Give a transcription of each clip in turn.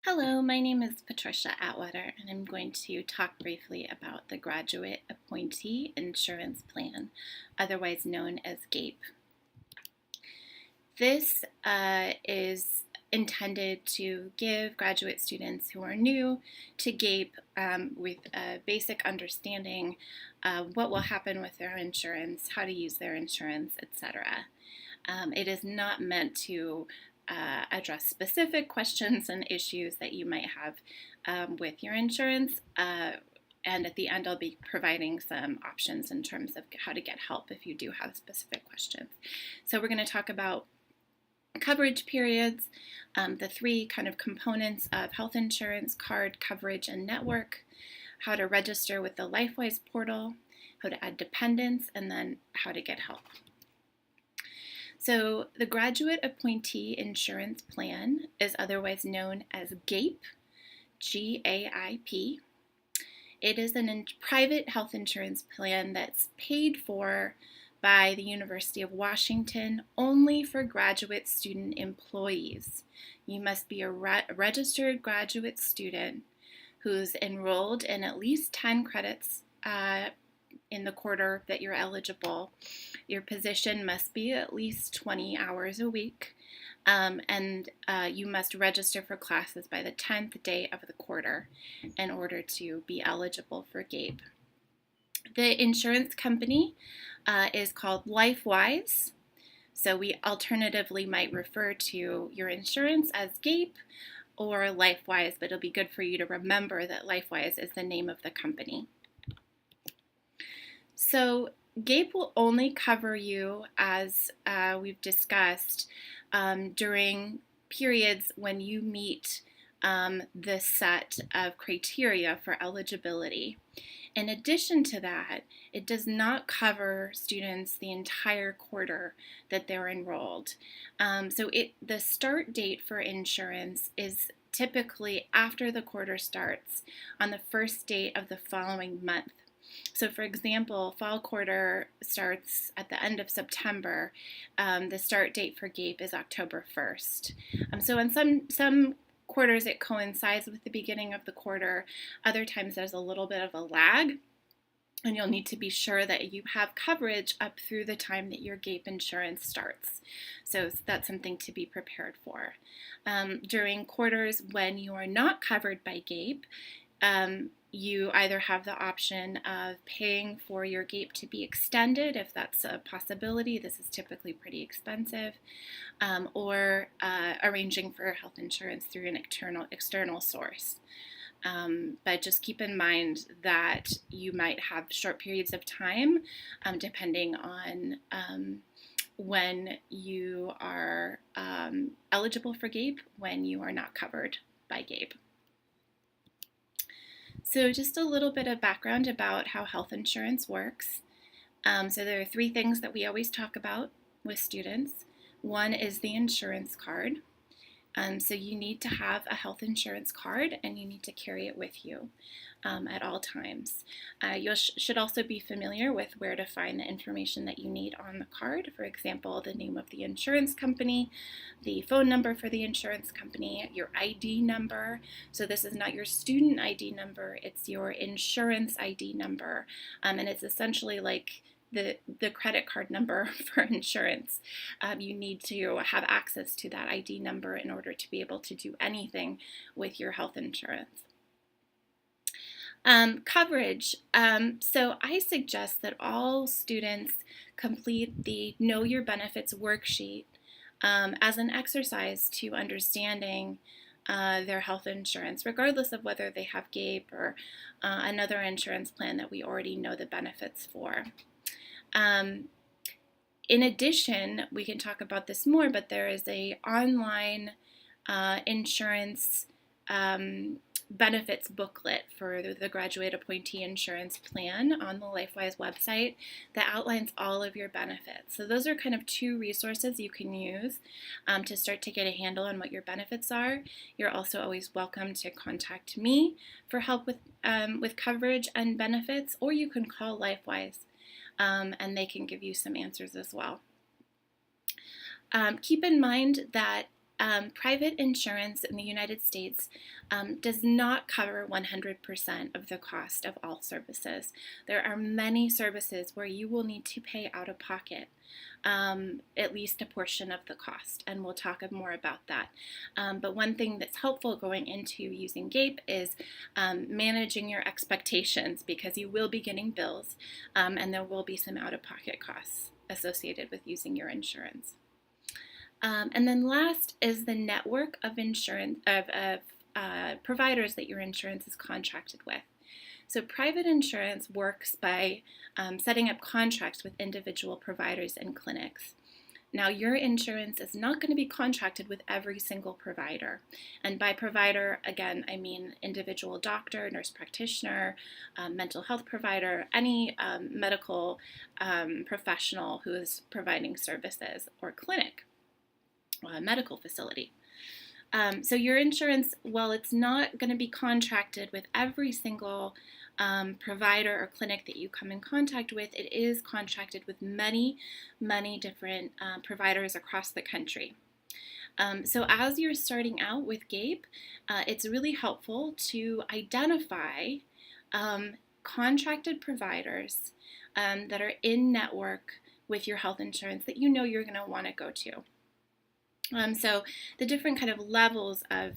Hello, my name is Patricia Atwater, and I'm going to talk briefly about the Graduate Appointee Insurance Plan, otherwise known as GAIP. This is intended to give graduate students who are new to GAIP with a basic understanding of what will happen with their insurance, how to use their insurance, etc. It is not meant to address specific questions and issues that you might have with your insurance. And at the end, I'll be providing some options in terms of how to get help if you do have specific questions. So we're going to talk about coverage periods, the three kind of components of health insurance: card, coverage, and network, how to register with the Lifewise portal, how to add dependents, and then how to get help. So the Graduate Appointee Insurance Plan is otherwise known as GAIP, G-A-I-P. It is a private health insurance plan that's paid for by the University of Washington only for graduate student employees. You must be a registered graduate student who's enrolled in at least 10 credits in the quarter that you're eligible. Your position must be at least 20 hours a week, and you must register for classes by the 10th day of the quarter in order to be eligible for GAIP. The insurance company is called Lifewise, so we alternatively might refer to your insurance as GAIP or Lifewise, but it'll be good for you to remember that Lifewise is the name of the company. So GAIP will only cover you, as we've discussed, during periods when you meet the set of criteria for eligibility. In addition to that, it does not cover students the entire quarter that they're enrolled. So the start date for insurance is typically after the quarter starts on the first date of the following month. So for example, fall quarter starts at the end of September. The start date for GAIP is October 1st. So in some quarters it coincides with the beginning of the quarter. Other times there's a little bit of a lag, and you'll need to be sure that you have coverage up through the time that your GAIP insurance starts. So that's something to be prepared for. During quarters when you are not covered by GAIP, you either have the option of paying for your GAIP to be extended, if that's a possibility. This is typically pretty expensive, or arranging for health insurance through an external source. But just keep in mind that you might have short periods of time, depending on when you are eligible for GAIP, when you are not covered by GAIP. So just a little bit of background about how health insurance works. So there are three things that we always talk about with students. One is the insurance card. So you need to have a health insurance card, and you need to carry it with you at all times. You should also be familiar with where to find the information that you need on the card. For example, the name of the insurance company, the phone number for the insurance company, your ID number. So this is not your student ID number, it's your insurance ID number. And it's essentially like the credit card number for insurance. You need to have access to that ID number in order to be able to do anything with your health insurance. Coverage. So I suggest that all students complete the Know Your Benefits worksheet as an exercise to understanding their health insurance, regardless of whether they have GAIP or another insurance plan that we already know the benefits for. In addition, we can talk about this more, but there is a online insurance benefits booklet for the Graduate Appointee Insurance Plan on the Lifewise website that outlines all of your benefits. So those are kind of two resources you can use to start to get a handle on what your benefits are. You're also always welcome to contact me for help with coverage and benefits, or you can call Lifewise. And they can give you some answers as well. Keep in mind that Private insurance in the United States does not cover 100% of the cost of all services. There are many services where you will need to pay out of pocket at least a portion of the cost, and we'll talk more about that. But one thing that's helpful going into using GAIP is managing your expectations, because you will be getting bills and there will be some out-of-pocket costs associated with using your insurance. And then last is the network of insurance providers that your insurance is contracted with. So private insurance works by setting up contracts with individual providers and clinics. Now, your insurance is not going to be contracted with every single provider. And by provider, again, I mean individual doctor, nurse practitioner, mental health provider, any medical professional who is providing services, or clinic, medical facility. So your insurance, while it's not going to be contracted with every single provider or clinic that you come in contact with, it is contracted with many, many different providers across the country. So as you're starting out with GAIP, it's really helpful to identify contracted providers that are in network with your health insurance that you know you're going to want to go to. So the different kind of levels of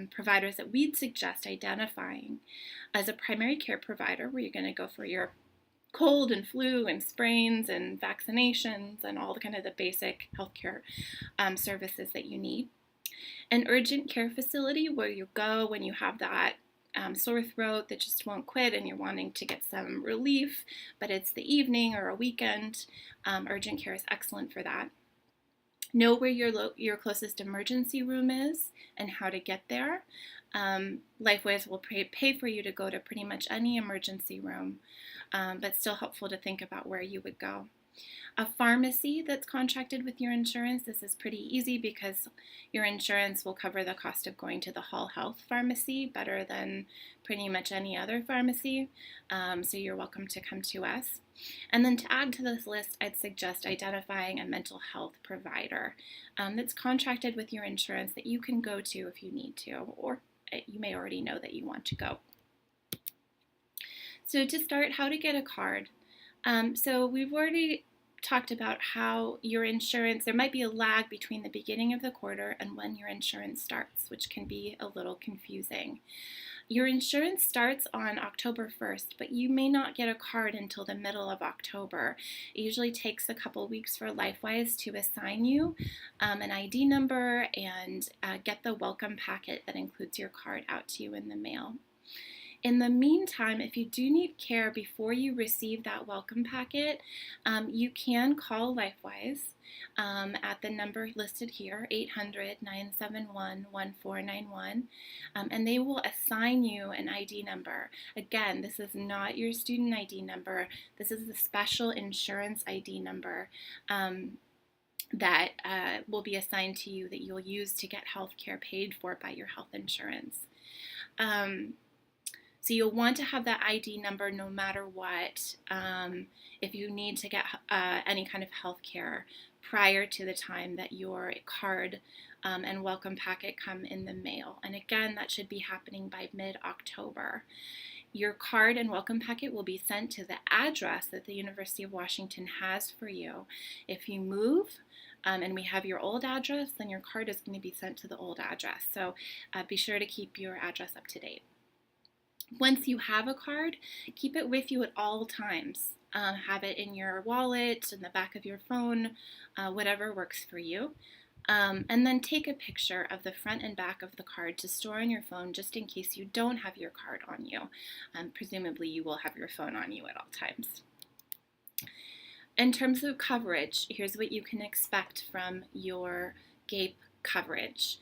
providers that we'd suggest identifying as a primary care provider, where you're going to go for your cold and flu and sprains and vaccinations and all the kind of the basic healthcare services that you need. An urgent care facility, where you go when you have that sore throat that just won't quit and you're wanting to get some relief, but it's the evening or a weekend. Urgent care is excellent for that. Know where your closest emergency room is and how to get there. Lifewise will pay for you to go to pretty much any emergency room, but still helpful to think about where you would go. A pharmacy that's contracted with your insurance, this is pretty easy because your insurance will cover the cost of going to the Hall Health pharmacy better than pretty much any other pharmacy, so you're welcome to come to us. And then to add to this list, I'd suggest identifying a mental health provider that's contracted with your insurance that you can go to if you need to, or you may already know that you want to go. So to start, how to get a card. So we've already talked about how your insurance, there might be a lag between the beginning of the quarter and when your insurance starts, which can be a little confusing. Your insurance starts on October 1st, but you may not get a card until the middle of October. It usually takes a couple weeks for Lifewise to assign you an ID number and get the welcome packet that includes your card out to you in the mail. In the meantime, if you do need care before you receive that welcome packet, you can call Lifewise at the number listed here, 800-971-1491, and they will assign you an ID number. Again, this is not your student ID number. This is the special insurance ID number that will be assigned to you that you'll use to get health care paid for by your health insurance. So you'll want to have that ID number no matter what if you need to get any kind of health care prior to the time that your card and welcome packet come in the mail. And again, that should be happening by mid-October. Your card and welcome packet will be sent to the address that the University of Washington has for you. If you move and we have your old address, then your card is going to be sent to the old address. So be sure to keep your address up to date. Once you have a card, keep it with you at all times. Have it in your wallet, in the back of your phone, whatever works for you. And then take a picture of the front and back of the card to store on your phone just in case you don't have your card on you. Presumably you will have your phone on you at all times. In terms of coverage, here's what you can expect from your GAIP coverage.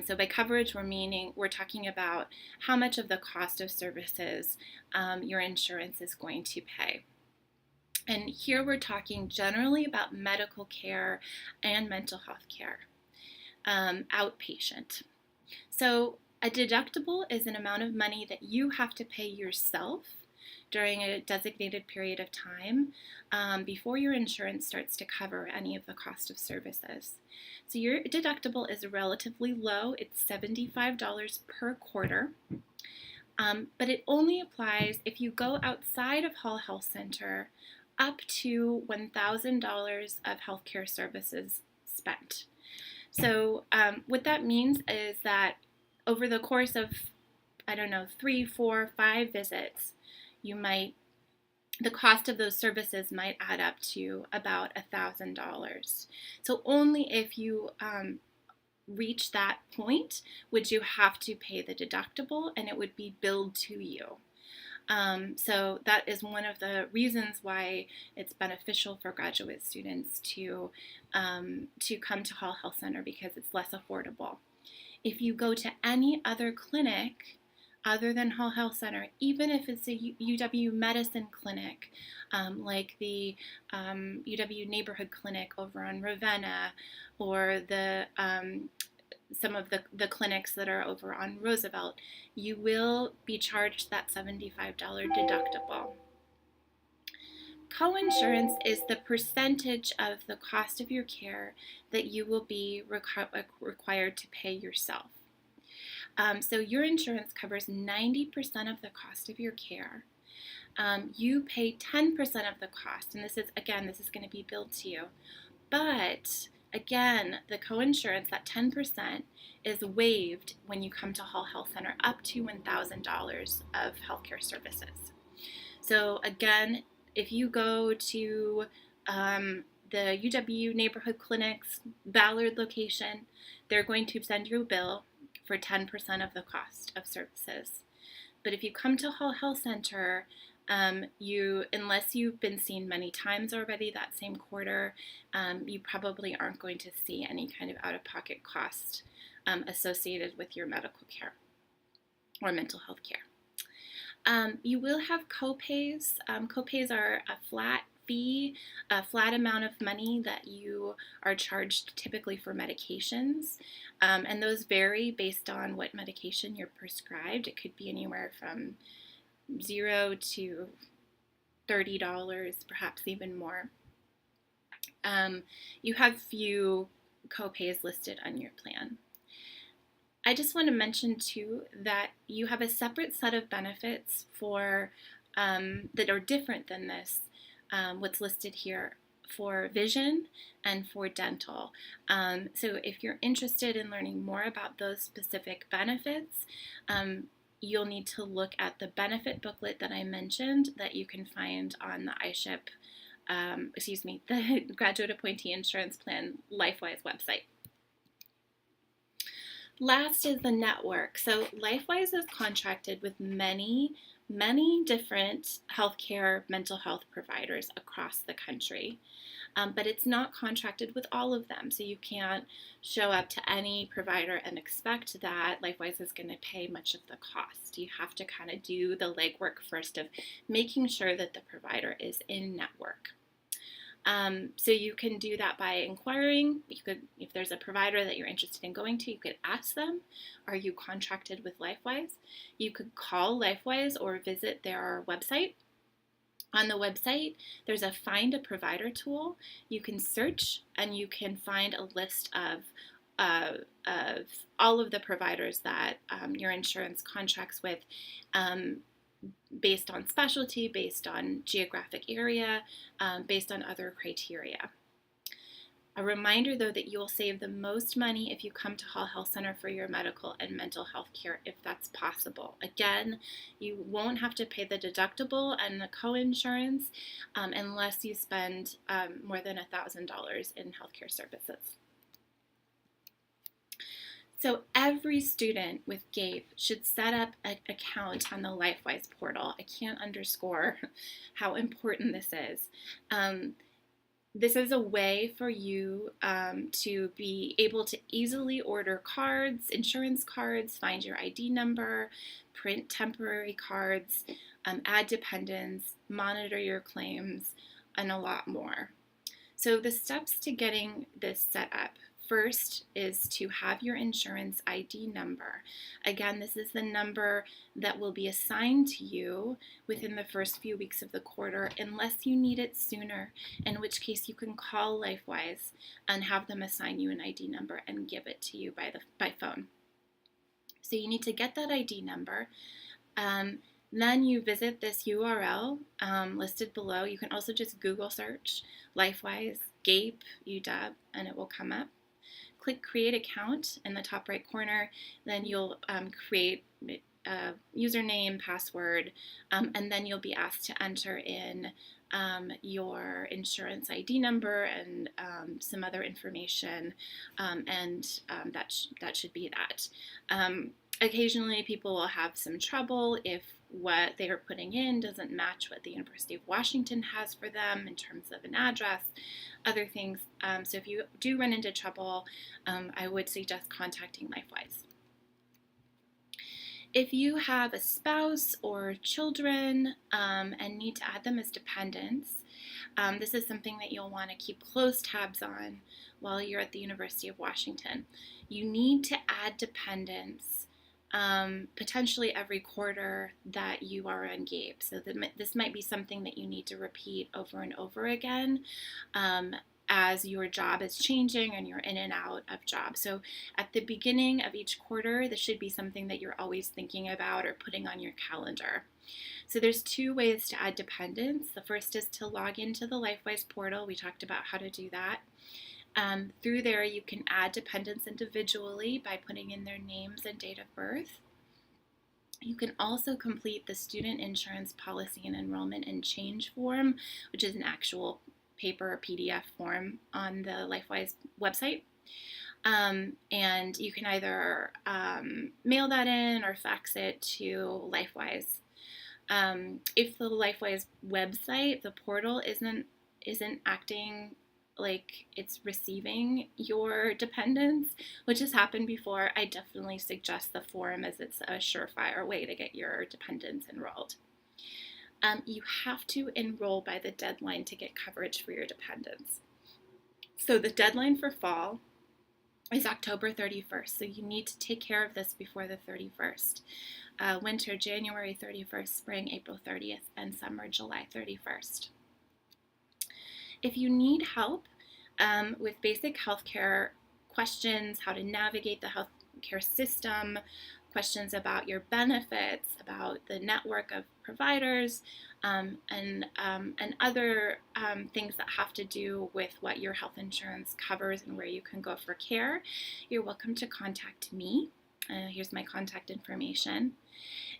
So by coverage, we're talking about how much of the cost of services your insurance is going to pay. And here we're talking generally about medical care and mental health care, outpatient. So a deductible is an amount of money that you have to pay yourself during a designated period of time before your insurance starts to cover any of the cost of services. So your deductible is relatively low. It's $75 per quarter. But it only applies if you go outside of Hall Health Center up to $1,000 of healthcare services spent. So what that means is that over the course of, 3, 4, 5 visits, the cost of those services might add up to about $1,000. So only if you reach that point would you have to pay the deductible, and it would be billed to you. So that is one of the reasons why it's beneficial for graduate students to come to Hall Health Center, because it's less affordable. If you go to any other clinic other than Hall Health Center, even if it's a UW medicine clinic, like the UW neighborhood clinic over on Ravenna, or some of the clinics that are over on Roosevelt, you will be charged that $75 deductible. Coinsurance is the percentage of the cost of your care that you will be required to pay yourself. So your insurance covers 90% of the cost of your care. You pay 10% of the cost, and this is going to be billed to you. But again, the coinsurance, that 10%, is waived when you come to Hall Health Center up to $1,000 of healthcare services. So again, if you go to the UW neighborhood clinic's Ballard location, they're going to send you a bill for 10% of the cost of services. But if you come to Hall Health Center, unless you've been seen many times already that same quarter, you probably aren't going to see any kind of out-of-pocket cost associated with your medical care or mental health care. You will have copays. Copays are a flat fee, a flat amount of money that you are charged typically for medications, and those vary based on what medication you're prescribed. It could be anywhere from $0 to $30, perhaps even more. You have few copays listed on your plan. I just want to mention too that you have a separate set of benefits for that are different than this, what's listed here, for vision and for dental. So if you're interested in learning more about those specific benefits, you'll need to look at the benefit booklet that I mentioned that you can find on the the Graduate Appointee Insurance Plan Lifewise website. Last is the network. So Lifewise is contracted with many different healthcare mental health providers across the country. But it's not contracted with all of them. So you can't show up to any provider and expect that Lifewise is going to pay much of the cost. You have to kind of do the legwork first of making sure that the provider is in network. So you can do that by inquiring. You could, if there's a provider that you're interested in going to, you could ask them, are you contracted with Lifewise? You could call Lifewise or visit their website. On the website, there's a Find a Provider tool. You can search and you can find a list of all of the providers that your insurance contracts with, based on specialty, based on geographic area, based on other criteria. A reminder, though, that you'll save the most money if you come to Hall Health Center for your medical and mental health care, if that's possible. Again, you won't have to pay the deductible and the coinsurance unless you spend more than $1,000 in healthcare services. So every student with GAIP should set up an account on the Lifewise portal. I can't underscore how important this is. This is a way for you to be able to easily order cards, insurance cards, find your ID number, print temporary cards, add dependents, monitor your claims, and a lot more. So the steps to getting this set up. first is to have your insurance ID number. Again, this is the number that will be assigned to you within the first few weeks of the quarter unless you need it sooner, in which case you can call Lifewise and have them assign you an ID number and give it to you by phone. So you need to get that ID number. Then you visit this URL listed below. You can also just Google search Lifewise GAIP UW and it will come up. Click Create Account in the top right corner. Then you'll create a username, password, and then you'll be asked to enter in your insurance ID number and some other information, and that should be that. Occasionally people will have some trouble if what they are putting in doesn't match what the University of Washington has for them in terms of an address, other things. So if you do run into trouble, I would suggest contacting Lifewise. If you have a spouse or children and need to add them as dependents, this is something that you'll want to keep close tabs on while you're at the University of Washington. You need to add dependents potentially every quarter that you are on GAIP. So this might be something that you need to repeat over and over again as your job is changing and you're in and out of jobs. So at the beginning of each quarter, this should be something that you're always thinking about or putting on your calendar. So there's two ways to add dependents. The first is to log into the Lifewise portal. We talked about how to do that. Through there, you can add dependents individually by putting in their names and date of birth. You can also complete the student insurance policy and enrollment and change form, which is an actual paper or PDF form on the Lifewise website. And you can either mail that in or fax it to Lifewise. If the Lifewise website, the portal, isn't acting like it's receiving your dependents, which has happened before, I definitely suggest the form as it's a surefire way to get your dependents enrolled. You have to enroll by the deadline to get coverage for your dependents. So the deadline for fall is October 31st, so you need to take care of this before the 31st. Winter, January 31st, spring, April 30th, and summer, July 31st. If you need help with basic healthcare questions, how to navigate the healthcare system, questions about your benefits, about the network of providers, and other things that have to do with what your health insurance covers and where you can go for care, you're welcome to contact me. Here's my contact information.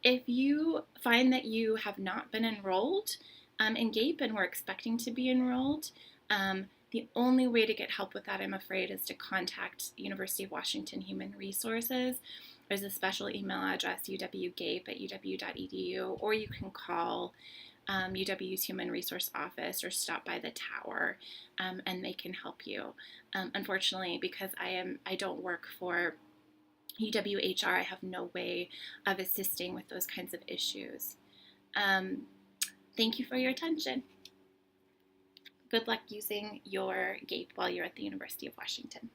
If you find that you have not been enrolled in GAIP and we're expecting to be enrolled, the only way to get help with that, I'm afraid, is to contact University of Washington Human Resources. There's a special email address, uwgaip@uw.edu, or you can call UW's Human Resource Office or stop by the tower, and they can help you. Unfortunately, because I don't work for UWHR, I have no way of assisting with those kinds of issues. Thank you for your attention. Good luck using your GAIP while you're at the University of Washington.